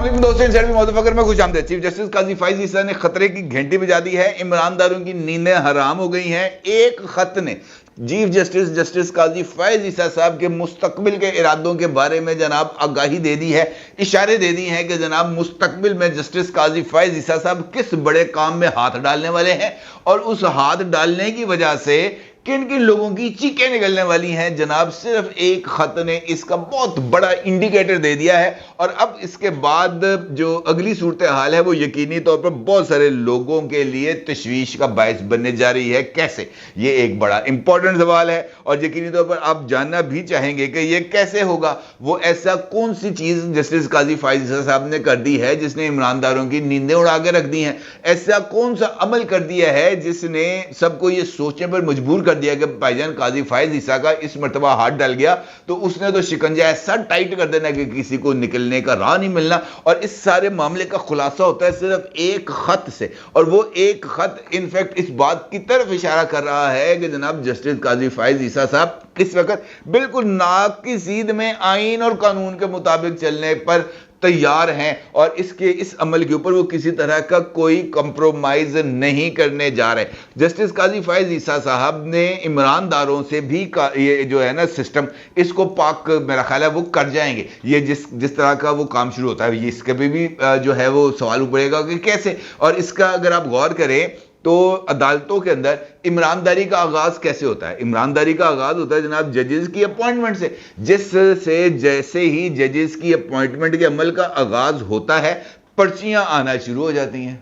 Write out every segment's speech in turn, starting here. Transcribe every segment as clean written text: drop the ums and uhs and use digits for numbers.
अस्सलाम वालेकुम दोस्तों, इंसाइड में मौजूद में खुशामदीद। चीफ जस्टिस काजी फाइज ईसा ने खतरे की घंटी बजा दी है। इमरानदारों की नींदें हराम हो गई हैं। एक खत ने चीफ जस्टिस काजी फाइज ईसा साहब के मुस्तकबिल के इरादों के बारे में जनाब आगाही दे दी है, इशारे दे दी हैं कि जनाब मुस्तकबिल में जस्टिस काजी फाइज ईसा साहब किस बड़े काम में हाथ डालने वाले हैं और उस हाथ डालने की वजह से किन किन लोगों की चीखें निकलने वाली हैं। जनाब सिर्फ एक खत ने इसका बहुत बड़ा इंडिकेटर दे दिया है और अब इसके बाद जो अगली सूरत हाल है वो यकीनी तौर पर बहुत सारे लोगों के लिए तशवीश का बायस बनने जा रही है। कैसे, ये एक बड़ा इंपॉर्टेंट सवाल है और यकीनी तौर पर आप जानना भी चाहेंगे कि ये कैसे होगा। वो ऐसा कौन सी चीज जस्टिस काजी फाइज ईसा साहब ने कर दी है जिसने इमरानदारों की नींदें उड़ा के रख दी हैं। ऐसा कौन सा अमल कर दिया है जिसने सबको ये सोचने पर मजबूर दिया कि भाईजान काजी फाइज ईसा का इस मर्तबा हाथ डल गया तो उसने तो शिकंजा ऐसा टाइट कर देना कि किसी को निकलने का राह नहीं मिलना। और इस सारे मामले का खुलासा होता है सिर्फ एक खत से, और वो एक खत इनफैक्ट इस बात की तरफ इशारा कर रहा है कि जनाब जस्टिस काजी फाइज ईसा साहब इस वक्त बिल्कुल नाक की सीध में आईन और कानून के मुताबिक चलने पर तैयार हैं और इस अमल के ऊपर वो किसी तरह का कोई कंप्रोमाइज नहीं करने जा रहे। जस्टिस काजी फाइज ईसा साहब ने इमरानदारों से भी ये जो है ना सिस्टम, इसको पाक मेरा ख्याल है वो कर जाएंगे। ये जिस तरह का वो काम शुरू होता है इसके भी जो है वो सवाल उठेगा कि कैसे। और इसका अगर आप गौर करें तो अदालतों के अंदर ईमानदारी का आगाज कैसे होता है। ईमानदारी का आगाज होता है जनाब जजेस की अपॉइंटमेंट से, जिससे जैसे ही जजेस की अपॉइंटमेंट के अमल का आगाज होता है पर्चियां आना शुरू हो जाती हैं।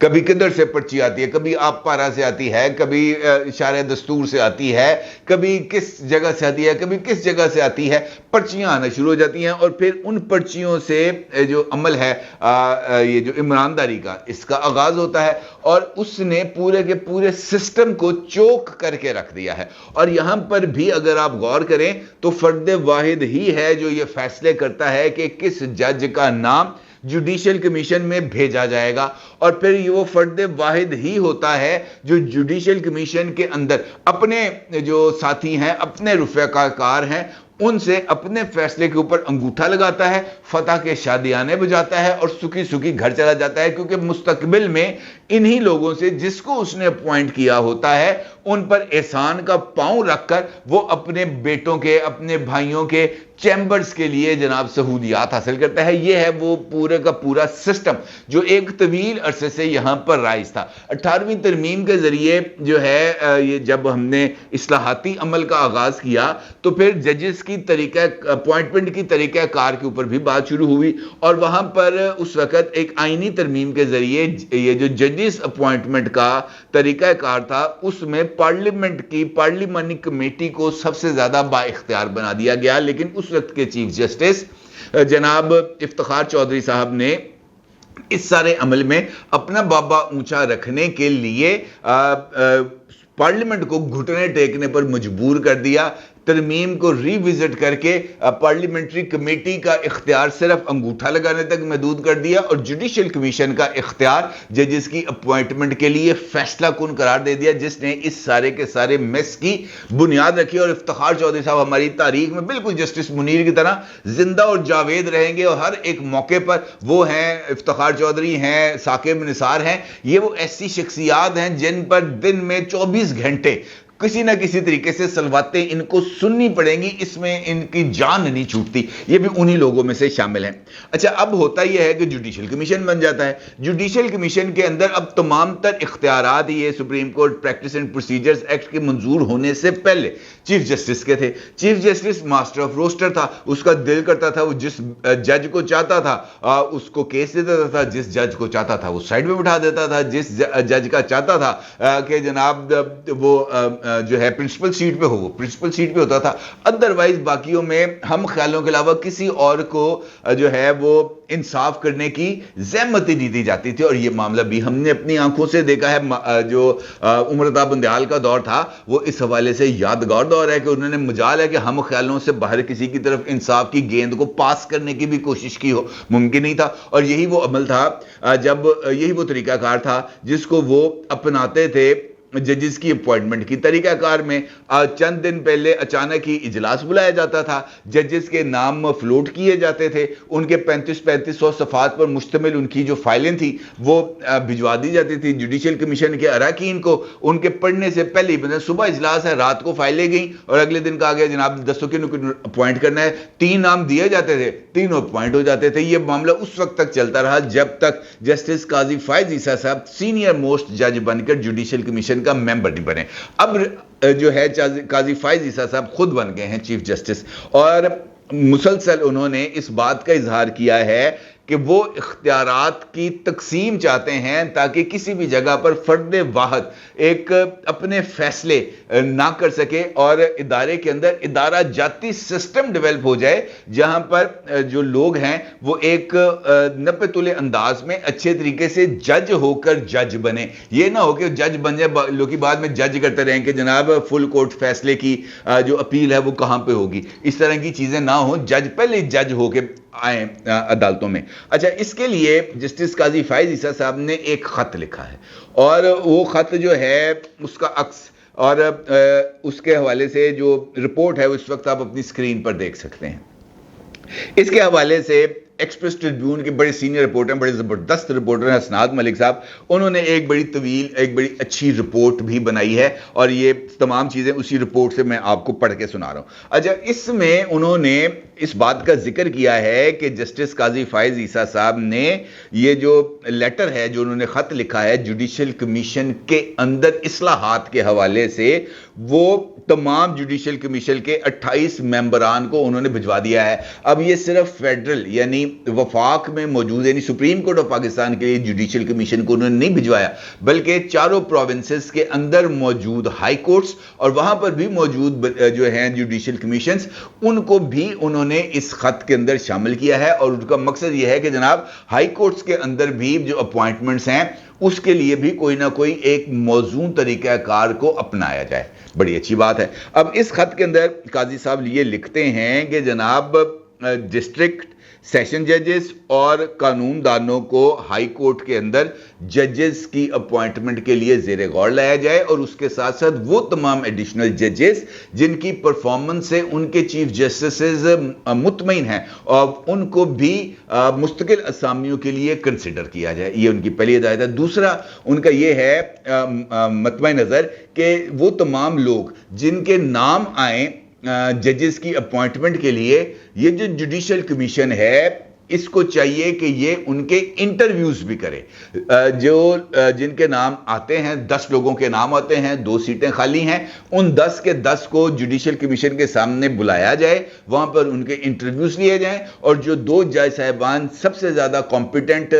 कभी किधर से पर्ची आती है, कभी आप पारा से आती है, कभी इशारे दस्तूर से आती है, कभी किस जगह से आती है, कभी किस जगह से आती है। पर्चियां आना शुरू हो जाती हैं और फिर उन पर्चियों से जो अमल है ये जो ईमानदारी का इसका आगाज होता है और उसने पूरे के पूरे सिस्टम को चोक करके रख दिया है। और यहां पर भी अगर आप गौर करें तो फर्द वाहिद ही है जो ये फैसले करता है कि किस जज का नाम जुडिशियल कमीशन में भेजा जाएगा, और फिर ये वो फर्द वाहिद ही होता है जो जुडिशियल कमीशन के अंदर अपने जो साथी हैं, अपने रुफ़ाकार हैं, उनसे अपने फैसले के ऊपर अंगूठा लगाता है, फतह के शादियाने बजाता है और सुखी सुखी घर चला जाता है। क्योंकि मुस्तकबिल में इन्हीं लोगों से जिसको उसने अपॉइंट किया होता है उन पर एहसान का पांव रखकर वो अपने बेटों के, अपने भाइयों के चैम्बर्स के लिए जनाब सहूलियात हासिल करता है। यह है वो पूरे का पूरा सिस्टम जो एक तवील अरसे से यहां पर राइज था। 18वीं तरमीम के जरिए जो है ये जब हमने इस्लाहाती अमल का आगाज किया तो फिर जजेस की तरीका अपॉइंटमेंट की तरीका कार के ऊपर भी बात शुरू हुई और वहां पर उस वक्त एक आईनी तरमीम के जरिए ये जो जजेस अपॉइंटमेंट का तरीका कार था उसमें पार्लियामेंट की पार्लिमानी कमेटी को सबसे ज्यादा बाइख्तियार बना दिया गया। लेकिन उस वक्त के चीफ जस्टिस जनाब इफ्तिखार चौधरी साहब ने इस सारे अमल में अपना बाबा ऊंचा रखने के लिए पार्लियामेंट को घुटने टेकने पर मजबूर कर दिया। तरमीम को रिविजिट करके पार्लियामेंट्री कमेटी का इख्तियार सिर्फ अंगूठा लगाने तक महदूद कर दिया और जुडिशियल कमीशन का इख्तियार जजेस की अपॉइंटमेंट के लिए फैसला कुन करार दे दिया, जिसने इस सारे के सारे मेस की बुनियाद रखी। और इफ्तिखार चौधरी साहब हमारी तारीख में बिल्कुल जस्टिस मुनीर की तरह जिंदा और जावेद रहेंगे और हर एक मौके पर वो हैं, इफ्तिखार चौधरी हैं, साकिब निसार हैं। ये वो ऐसी शख्सियात हैं जिन पर दिन में 24 घंटे किसी ना किसी तरीके से सलवातें इनको सुननी पड़ेंगी, इसमें इनकी जान नहीं छूटती। ये भी उन्हीं लोगों में से शामिल हैं। अच्छा, अब होता यह है कि जुडिशियल कमीशन बन जाता है। जुडिशियल कमीशन के अंदर अब तमाम तर इख्तियारात ये supreme court practice and procedures act के मंजूर होने से पहले चीफ जस्टिस के थे। Chief justice master of roster था, उसका दिल करता था वो जिस जज को चाहता था उसको केस दे देता था, जिस जज को चाहता था वो साइड में बिठा देता था, जिस जज का चाहता था कि जनाब वो जो है प्रिंसिपल सीट पे हो वो प्रिंसिपल सीट पे होता था। अदरवाइज बाकियों में हम ख्यालों के अलावा किसी और को जो है वो इंसाफ करने की ज़हमत ही नहीं दी जाती थी। और ये मामला भी हमने अपनी आंखों से देखा है। जो उमरता बंदयाल का दौर था वो इस हवाले से यादगार दौर है कि उन्होंने मजाल है कि हम ख्यालों से बाहर किसी की तरफ इंसाफ की गेंद को पास करने की भी कोशिश की हो, मुमकिन नहीं था। और यही वो अमल था, जब यही वो तरीकाकार था जिसको वो अपनाते थे जजेस की अपॉइंटमेंट की तरीका कार में चंद दिन पहले अचानक ही इजलास बुलाया जाता था, जजेस के नाम फ्लोट किए जाते थे, उनके 3500 सफ़ात पर मुश्तमिल उनकी जो फाइलें थी वो भिजवा दी जाती थी जुडिशल कमीशन के अरकान को। उनके पढ़ने से पहले ही सुबह इजलास है, रात को फाइलें गई और अगले दिन कहा गया जनाब दस्तों के अपॉइंट करना है। 3 नाम दिए जाते थे, तीनों अपॉइंट हो जाते थे। ये मामला उस वक्त तक चलता रहा जब तक जस्टिस काजी फायज ईसा साहब सीनियर मोस्ट जज बनकर जुडिशल कमीशन का मेंबर नहीं बने। अब जो है काजी फायज ईसा साहब खुद बन गए हैं चीफ जस्टिस और मुसलसल उन्होंने इस बात का इजहार किया है कि वो इख्तियारात की तकसीम चाहते हैं ताकि किसी भी जगह पर फर्द वाहद एक अपने फैसले ना कर सके और इदारे के अंदर इदारा जाती सिस्टम डेवलप हो जाए जहां पर जो लोग हैं वो एक नपतुले अंदाज में अच्छे तरीके से जज होकर जज बने। ये ना हो कि जज बन जाए लोग बाद में जज करते रहें कि जनाब फुल कोर्ट फैसले की जो अपील है वो कहां पे होगी। इस तरह की चीजें ना हो, जज पहले जज होके आए अदालतों में। अच्छा, इसके लिए जस्टिस काजी फायज ईसा साहब ने एक खत लिखा है और वो खत जो है उसका अक्स और उसके हवाले से जो रिपोर्ट है उस वक्त आप अपनी स्क्रीन पर देख सकते हैं। इसके हवाले से एक्सप्रेस ट्रिब्यून के बड़े सीनियर रिपोर्टर, बड़े ज़बरदस्त रिपोर्टर हैं हसनात मलिक साहब, उन्होंने एक बड़ी अच्छी रिपोर्ट भी बनाई है और ये तमाम चीज़ें उसी रिपोर्ट से मैं आपको पढ़ के सुना रहा हूँ। अच्छा, इसमें उन्होंने इस बात का जिक्र किया है कि जस्टिस काजी फायज ईसा साहब ने ये जो लेटर है, जो उन्होंने ख़त लिखा है जुडिशल कमीशन के अंदर इस्लाहात के हवाले से, वो तमाम जुडिशल कमीशन के 28 मेंबरान को उन्होंने भिजवा दिया है। अब ये सिर्फ फेडरल यानी वफाक में मौजूद यानी सुप्रीम कोर्ट ऑफ पाकिस्तान के लिए जुडिशल कमीशन को उन्होंने नहीं भिजवाया, बल्कि चारों प्रोविंसेस के अंदर मौजूद हाई कोर्ट्स और वहां पर भी मौजूद जो हैं जुडिशल कमीशंस, उनको भी उन्होंने इस खत के अंदर शामिल किया है। और उनका मकसद यह है कि जनाब हाई कोर्ट्स के अंदर भी जो अपॉइंटमेंट्स हैं उसके लिए भी कोई ना कोई एक मौजून तरीक़ाकार को अपनाया जाए। बड़ी अच्छी बात है। अब इस खत के अंदर काजी साहब ये लिखते हैं कि जनाब डिस्ट्रिक्ट सेशन जजेस और कानूनदानों को हाई कोर्ट के अंदर जजेस की अपॉइंटमेंट के लिए ज़ेरे गौर लाया जाए और उसके साथ साथ वो तमाम एडिशनल जजेस जिनकी परफॉर्मेंस से उनके चीफ जस्टिस मुतमईन हैं और उनको भी मुस्तकिल असामियों के लिए कंसिडर किया जाए। ये उनकी पहली हिदायत है। दूसरा उनका ये है मतमय नज़र कि वो तमाम लोग जिनके नाम आए जजेस की अपॉइंटमेंट के लिए, ये जो जुडिशल कमीशन है इसको चाहिए कि ये उनके इंटरव्यूज भी करे। जो जिनके नाम आते हैं, 10 लोगों के नाम आते हैं, 2 सीटें खाली हैं, उन 10 के 10 को जुडिशल कमीशन के सामने बुलाया जाए, वहां पर उनके इंटरव्यूज लिए जाएं और जो 2 जज साहिबान सबसे ज्यादा कॉम्पिटेंट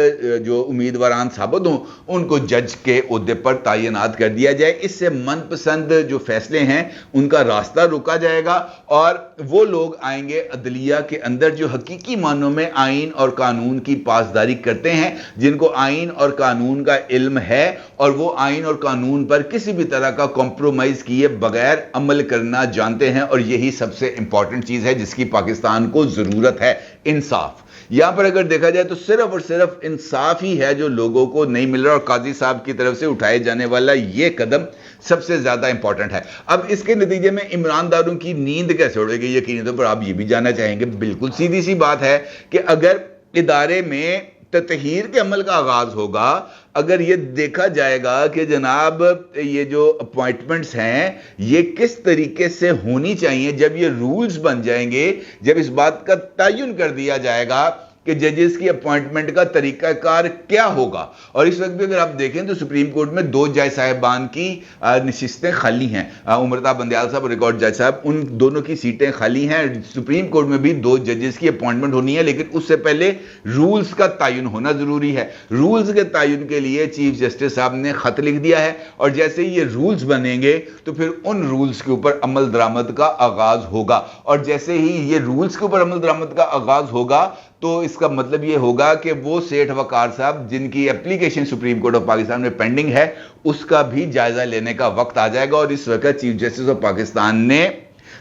जो उम्मीदवारान साबित हों उनको जज के ओहदे पर तैनात कर दिया जाए। इससे मनपसंद जो फैसले हैं उनका रास्ता रोका जाएगा और वो लोग आएंगे अदलिया के अंदर जो हकीकी मानों में आइन और कानून की पासदारी करते हैं, जिनको आइन और कानून का इल्म है और वो आइन और कानून पर किसी भी तरह का कॉम्प्रोमाइज किए बगैर अमल करना जानते हैं। और यही सबसे इंपॉर्टेंट चीज है जिसकी पाकिस्तान को जरूरत है, इंसाफ। यहां पर अगर देखा जाए तो सिर्फ और सिर्फ इंसाफ ही है जो लोगों को नहीं मिल रहा और काजी साहब की तरफ से उठाए जाने वाला ये कदम सबसे ज्यादा इंपॉर्टेंट है। अब इसके नतीजे में ईमानदारों की नींद कैसे उड़ेगी, यकीनी तौर पर आप ये भी जानना चाहेंगे। बिल्कुल सीधी सी बात है कि अगर इदारे में ततहीर के अमल का आगाज होगा, अगर ये देखा जाएगा कि जनाब ये जो अपॉइंटमेंट्स हैं ये किस तरीके से होनी चाहिए, जब ये रूल्स बन जाएंगे, जब इस बात का तयन कर दिया जाएगा कि जजेस की अपॉइंटमेंट का तरीकाकार क्या होगा। और इस वक्त भी अगर आप देखें तो सुप्रीम कोर्ट में 2 जज साहिबान की नशिस्तें खाली हैं, उमरता बंदयाल साहब और एक और जज साहब, उन दोनों की सीटें खाली हैं। सुप्रीम कोर्ट में भी 2 जजेस की अपॉइंटमेंट होनी है, लेकिन उससे पहले रूल्स का तयन होना जरूरी है। रूल्स के तयन के लिए चीफ जस्टिस साहब ने खत लिख दिया है और जैसे ही ये रूल्स बनेंगे तो फिर उन रूल्स के ऊपर अमल दरामद का आगाज होगा। और जैसे ही ये रूल्स के ऊपर अमल दरामद का आगाज होगा तो इसका मतलब ये होगा कि वो सेठ वकार साहब जिनकी application supreme court of Pakistan में पेंडिंग है उसका भी जायजा लेने का वक्त आ जाएगा। और इस वक्त चीफ जस्टिस ऑफ पाकिस्तान ने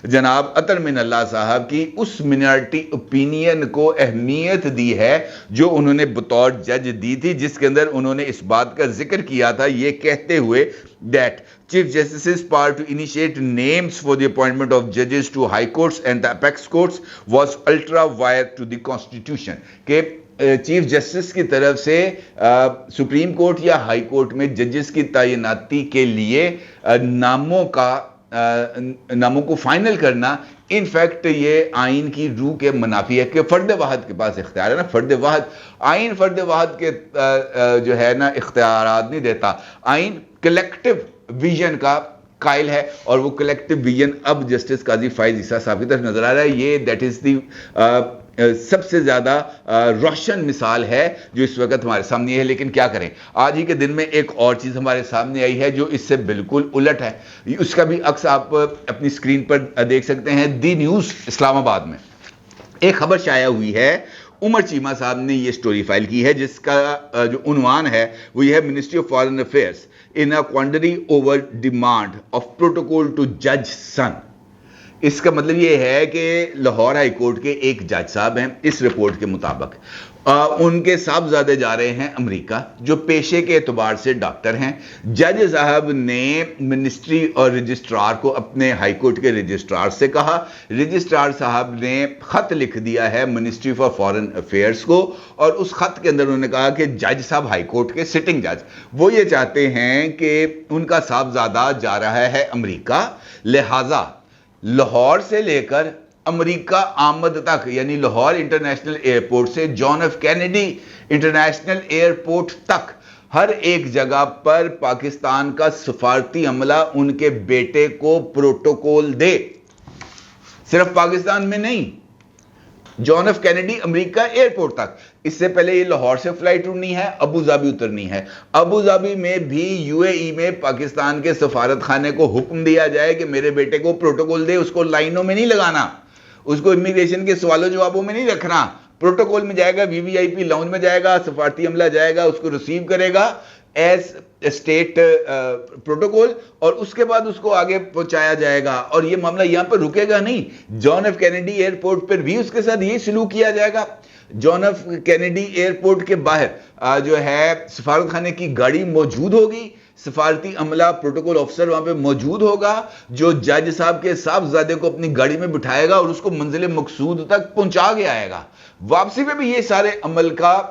جناب عطر من اللہ صاحب کی اس منارٹی اوپینین کو اہمیت دی ہے جو انہوں نے بطور جج دی تھی، جس کے اندر انہوں نے اس بات کا ذکر کیا تھا یہ کہتے ہوئے that Chief Justice's power to initiate names for the appointment of judges to high courts and the apex courts was ultra vires to the constitution. کہ چیف جسٹس کی طرف سے سپریم کورٹ یا ہائی کورٹ میں ججز کی تعیناتی کے لیے ناموں کو فائنل کرنا ان فیکٹ یہ آئین کی روح کے منافی ہے کہ فرد واحد کے پاس اختیار ہے نا، فرد واحد، آئین فرد واحد کے جو ہے نا اختیارات نہیں دیتا، آئین کلیکٹیو ویژن کا قائل ہے، اور وہ کلیکٹیو ویژن اب جسٹس قاضی فائز عیسیٰ صاحب کی طرف نظر آ رہا ہے۔ یہ دیٹ از دی سب سے زیادہ روشن مثال ہے جو اس وقت ہمارے سامنے ہے۔ لیکن کیا کریں، آج ہی کے دن میں ایک اور چیز ہمارے سامنے آئی ہے جو اس سے بالکل الٹ ہے، اس کا بھی عکس آپ اپنی سکرین پر دیکھ سکتے ہیں۔ دی نیوز اسلام آباد میں ایک خبر شائع ہوئی ہے، عمر چیمہ صاحب نے یہ سٹوری فائل کی ہے جس کا جو عنوان ہے وہ یہ ہے ministry of foreign affairs in a quandary over demand of protocol to judge son۔ اس کا مطلب یہ ہے کہ لاہور ہائی کورٹ کے ایک جج صاحب ہیں، اس رپورٹ کے مطابق ان کے صاحبزادے جا رہے ہیں امریکہ، جو پیشے کے اعتبار سے ڈاکٹر ہیں۔ جج صاحب نے منسٹری اور رجسٹرار کو، اپنے ہائی کورٹ کے رجسٹرار سے کہا، رجسٹرار صاحب نے خط لکھ دیا ہے منسٹری فار فارن افیئرز کو، اور اس خط کے اندر انہوں نے کہا کہ جج صاحب ہائی کورٹ کے سٹنگ جج وہ یہ چاہتے ہیں کہ ان کا صاحبزادہ جا رہا ہے امریکہ، لہٰذا لاہور سے لے کر امریکہ آمد تک، یعنی لاہور انٹرنیشنل ایئرپورٹ سے John F Kennedy international airport تک ہر ایک جگہ پر پاکستان کا سفارتی عملہ ان کے بیٹے کو پروٹوکول دے، صرف پاکستان میں نہیں، جان ایف کینیڈی امریکہ ایئرپورٹ تک۔ اس سے پہلے یہ لاہور سے فلائٹ اڑنی ہے، ابو ظہبی اترنی ہے، ابو ظہبی میں بھی یو اے ای میں پاکستان کے سفارت خانے کو حکم دیا جائے کہ میرے بیٹے کو پروٹوکول دے، اس کو لائنوں میں نہیں لگانا، اس کو امیگریشن کے سوالوں جوابوں میں نہیں رکھنا، پروٹوکول میں جائے گا، وی وی آئی پی لاؤنج میں جائے گا، سفارتی عملہ جائے گا، اس کو ریسیو کرے گا ایز اسٹیٹ پروٹوکول، اور اس کے بعد اس کو آگے پہنچایا جائے گا، اور یہ معاملہ یہاں پر رکے گا نہیں، جان ایف کینیڈی ایئرپورٹ پر بھی اس کے ساتھ یہ سلوک کیا جائے گا۔ جان ایف کینیڈی ایئرپورٹ کے باہر جو ہے سفارت خانے کی گاڑی موجود ہوگی، سفارتی عملہ پروٹوکول آفیسر وہاں پہ موجود ہوگا، جو جج صاحب کے صاحبزادے کو اپنی گاڑی میں بٹھائے گا اور اس کو منزل مقصود تک پہنچا کے آئے گا۔ واپسی پہ بھی یہ سارے عمل کا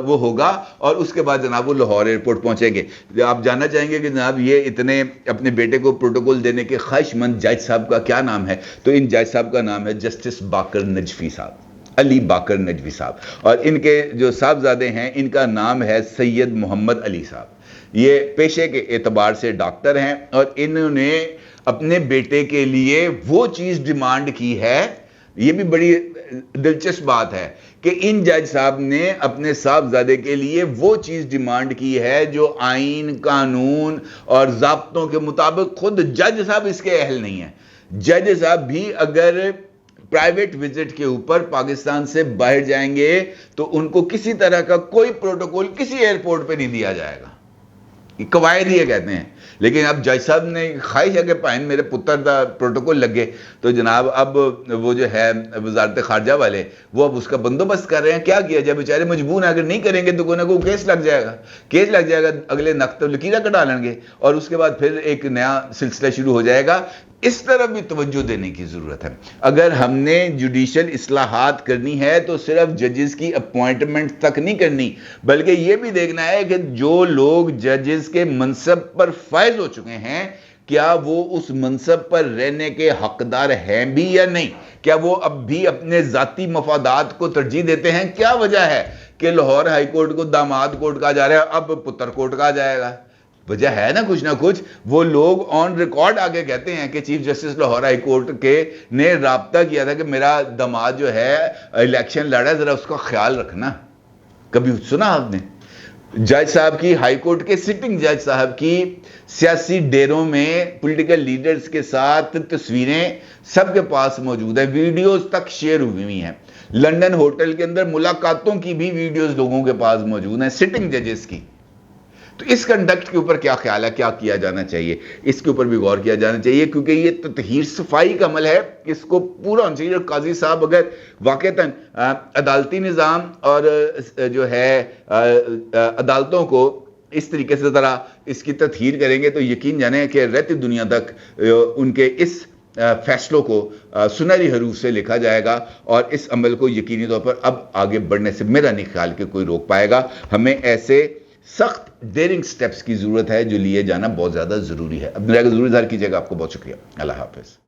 وہ ہوگا، اور اس کے بعد جناب وہ لاہور ایئرپورٹ پہنچیں گے۔ آپ جاننا چاہیں گے کہ جناب یہ اتنے اپنے بیٹے کو پروٹوکول دینے کے خواہش مند جج صاحب کا کیا نام ہے، تو ان جج صاحب کا نام ہے جسٹس باقر نجفی صاحب، علی باقر نجوی صاحب، اور ان کے جو صاحبزادے ہیں ان کا نام ہے سید محمد علی صاحب۔ یہ پیشے کے اعتبار سے ڈاکٹر ہیں، اور انہوں نے اپنے بیٹے کے لیے وہ چیز ڈیمانڈ کی ہے، یہ بھی بڑی دلچسپ بات ہے کہ ان جج صاحب نے اپنے صاحبزادے کے لیے وہ چیز ڈیمانڈ کی ہے جو آئین، قانون اور ضابطوں کے مطابق خود جج صاحب اس کے اہل نہیں ہیں۔ جج صاحب بھی اگر پرائیویٹ وزٹ کے اوپر پاکستان سے باہر جائیں گے تو ان کو کسی طرح کا کوئی پروٹوکول کسی ایئرپورٹ پہ نہیں دیا جائے گا، یہ قواعد یہ کہتے ہیں۔ لیکن اب جج صاحب نے خواہش ہے کہ پائن میرے پتر دا پروٹوکول لگے، تو جناب اب وہ جو ہے وزارت خارجہ والے وہ اب اس کا بندوبست کر رہے ہیں۔ کیا کیا جائے، بیچارے مجبور ہیں، اگر نہیں کریں گے تو کوئی نہ کوئی کیس لگ جائے گا، کیس لگ جائے گا، اگلے نقط لکیرہ کٹا لیں گے، اور اس کے بعد پھر ایک نیا سلسلہ شروع ہو جائے گا۔ اس طرف بھی توجہ دینے کی ضرورت ہے۔ اگر ہم نے جوڈیشل اصلاحات کرنی ہے تو صرف ججز کی اپوائنٹمنٹ تک نہیں کرنی، بلکہ یہ بھی دیکھنا ہے کہ جو لوگ ججز کے منصب پر فائز ہو چکے ہیں کیا وہ اس منصب پر رہنے کے حقدار ہیں بھی یا نہیں، کیا وہ اب بھی اپنے ذاتی مفادات کو ترجیح دیتے ہیں۔ کیا وجہ ہے کہ لاہور ہائی کورٹ کو داماد کورٹ کہا جا رہا ہے، اب پتر کورٹ کہا جائے گا؟ وجہ ہے نا کچھ نہ کچھ۔ وہ لوگ آن ریکارڈ آگے کہتے ہیں کہ chief justice Lahore high court کے نے رابطہ کیا تھا کہ میرا داماد جو ہے الیکشن لڑا ہے، ذرا اس کا خیال رکھنا۔ کبھی سنا آپ نے؟ جج صاحب کی، ہائی کورٹ کے سٹنگ جج صاحب کی سیاسی ڈیروں میں پولیٹیکل لیڈرز کے ساتھ تصویریں سب کے پاس موجود ہیں، ویڈیوز تک شیئر ہوئی ہیں۔ لندن ہوٹل کے اندر ملاقاتوں کی بھی ویڈیوز لوگوں کے پاس موجود ہیں، سٹنگ ججز کی۔ تو اس کنڈکٹ کے اوپر کیا خیال ہے، کیا کیا جانا چاہیے، اس کے اوپر بھی غور کیا جانا چاہیے، کیونکہ یہ تطہیر صفائی کا عمل ہے، اس کو پورا ہونا چاہیے۔ اور قاضی صاحب اگر واقعتاً عدالتی نظام اور جو ہے عدالتوں کو اس طریقے سے ذرا اس کی تطہیر کریں گے تو یقین جانیں کہ رہتی دنیا تک ان کے اس فیصلوں کو سنہری حروف سے لکھا جائے گا، اور اس عمل کو یقینی طور پر اب آگے بڑھنے سے میرا نہیں خیال کہ کوئی روک پائے گا۔ ہمیں ایسے سخت ڈیرنگ سٹیپس کی ضرورت ہے جو لیے جانا بہت زیادہ ضروری ہے۔ اب میرا ضرور اظہار کیجیے گا۔ آپ کو بہت شکریہ۔ اللہ حافظ۔